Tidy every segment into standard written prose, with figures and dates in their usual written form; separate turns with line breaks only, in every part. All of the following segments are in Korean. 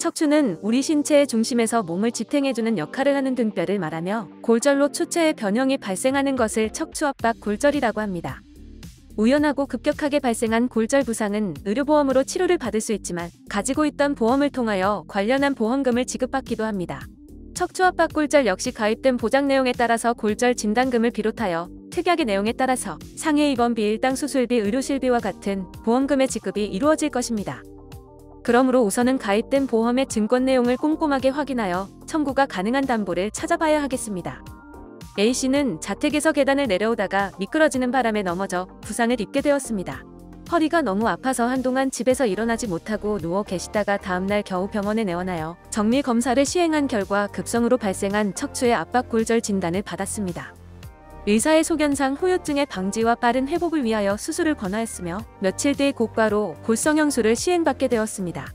척추는 우리 신체의 중심에서 몸을 지탱해주는 역할을 하는 등뼈를 말하며 골절로 추체의 변형이 발생하는 것을 척추압박 골절이라고 합니다. 우연하고 급격하게 발생한 골절 부상은 의료보험으로 치료를 받을 수 있지만 가지고 있던 보험을 통하여 관련한 보험금을 지급받기도 합니다. 척추압박 골절 역시 가입된 보장 내용에 따라서 골절 진단금을 비롯하여 특약의 내용에 따라서 상해 입원비, 일당 수술비, 의료실비와 같은 보험금의 지급이 이루어질 것입니다. 그러므로 우선은 가입된 보험의 증권 내용을 꼼꼼하게 확인하여 청구가 가능한 담보를 찾아봐야 하겠습니다. A씨는 자택에서 계단을 내려오다가 미끄러지는 바람에 넘어져 부상을 입게 되었습니다. 허리가 너무 아파서 한동안 집에서 일어나지 못하고 누워 계시다가 다음날 겨우 병원에 내원하여 정밀 검사를 시행한 결과 급성으로 발생한 척추의 압박 골절 진단을 받았습니다. 의사의 소견상 후유증의 방지와 빠른 회복을 위하여 수술을 권하였으며 며칠 뒤 고가로 골성형술을 시행받게 되었습니다.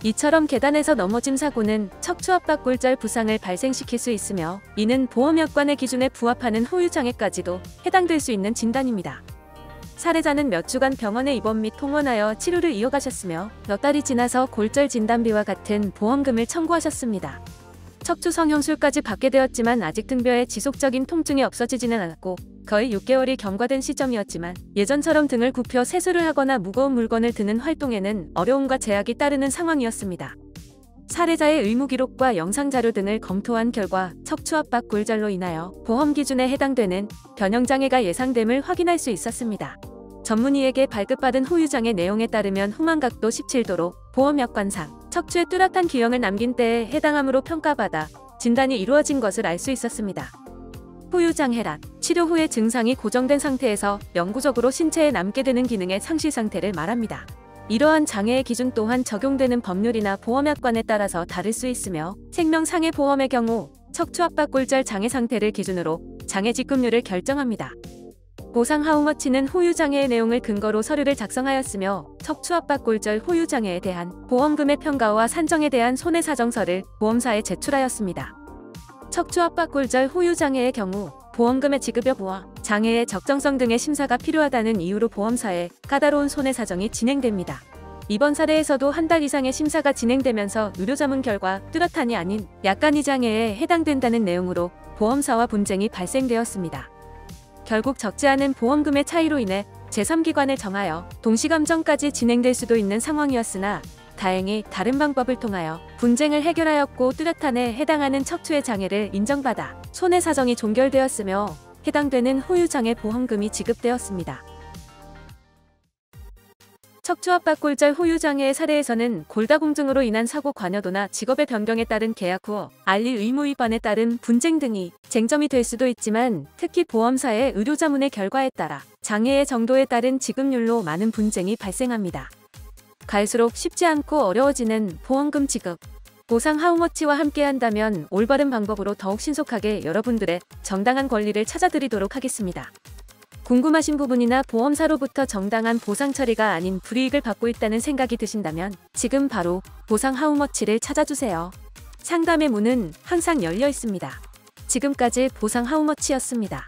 이처럼 계단에서 넘어짐 사고는 척추압박 골절 부상을 발생시킬 수 있으며 이는 보험약관의 기준에 부합하는 후유장애까지도 해당될 수 있는 진단입니다. 사례자는 몇 주간 병원에 입원 및 통원하여 치료를 이어가셨으며 몇 달이 지나서 골절 진단비와 같은 보험금을 청구하셨습니다. 척추 성형술까지 받게 되었지만 아직 등뼈에 지속적인 통증이 없어지지는 않았고 거의 6개월이 경과된 시점이었지만 예전처럼 등을 굽혀 세수를 하거나 무거운 물건을 드는 활동에는 어려움과 제약이 따르는 상황이었습니다. 사례자의 의무 기록과 영상 자료 등을 검토한 결과 척추압박 골절로 인하여 보험 기준에 해당되는 변형장애가 예상됨을 확인할 수 있었습니다. 전문의에게 발급받은 후유장애 내용에 따르면 후만각도 17도로 보험약관상 척추에 뚜렷한 기형을 남긴 때에 해당함으로 평가받아 진단이 이루어진 것을 알 수 있었습니다. 후유장애란 치료 후에 증상이 고정된 상태에서 영구적으로 신체에 남게 되는 기능의 상실 상태를 말합니다. 이러한 장애의 기준 또한 적용되는 법률이나 보험약관에 따라서 다를 수 있으며 생명상해보험의 경우 척추압박 골절 장애 상태를 기준으로 장애 지급률을 결정합니다. 보상 하우머치는 후유장애의 내용을 근거로 서류를 작성하였으며 척추압박 골절 후유장애에 대한 보험금의 평가와 산정에 대한 손해사정서를 보험사에 제출하였습니다. 척추압박 골절 후유장애의 경우 보험금의 지급 여부와 장애의 적정성 등의 심사가 필요하다는 이유로 보험사에 까다로운 손해사정이 진행됩니다. 이번 사례에서도 한 달 이상의 심사가 진행되면서 의료자문 결과 뚜렷한이 아닌 약간의 장애에 해당된다는 내용으로 보험사와 분쟁이 발생되었습니다. 결국 적지 않은 보험금의 차이로 인해 제3기관을 정하여 동시감정까지 진행될 수도 있는 상황이었으나 다행히 다른 방법을 통하여 분쟁을 해결하였고 뚜렷한에 해당하는 척추의 장애를 인정받아 손해사정이 종결되었으며 해당되는 후유장애 보험금이 지급되었습니다. 척추압박 골절 후유장애의 사례에서는 골다공증으로 인한 사고 관여도나 직업의 변경에 따른 계약 후 알릴 의무 위반에 따른 분쟁 등이 쟁점이 될 수도 있지만 특히 보험사의 의료자문의 결과에 따라 장애의 정도에 따른 지급률로 많은 분쟁이 발생합니다. 갈수록 쉽지 않고 어려워지는 보험금 지급. 보상 하우머치와 함께한다면 올바른 방법으로 더욱 신속하게 여러분들의 정당한 권리를 찾아드리도록 하겠습니다. 궁금하신 부분이나 보험사로부터 정당한 보상 처리가 아닌 불이익을 받고 있다는 생각이 드신다면 지금 바로 보상 하우머치를 찾아주세요. 상담의 문은 항상 열려 있습니다. 지금까지 보상 하우머치였습니다.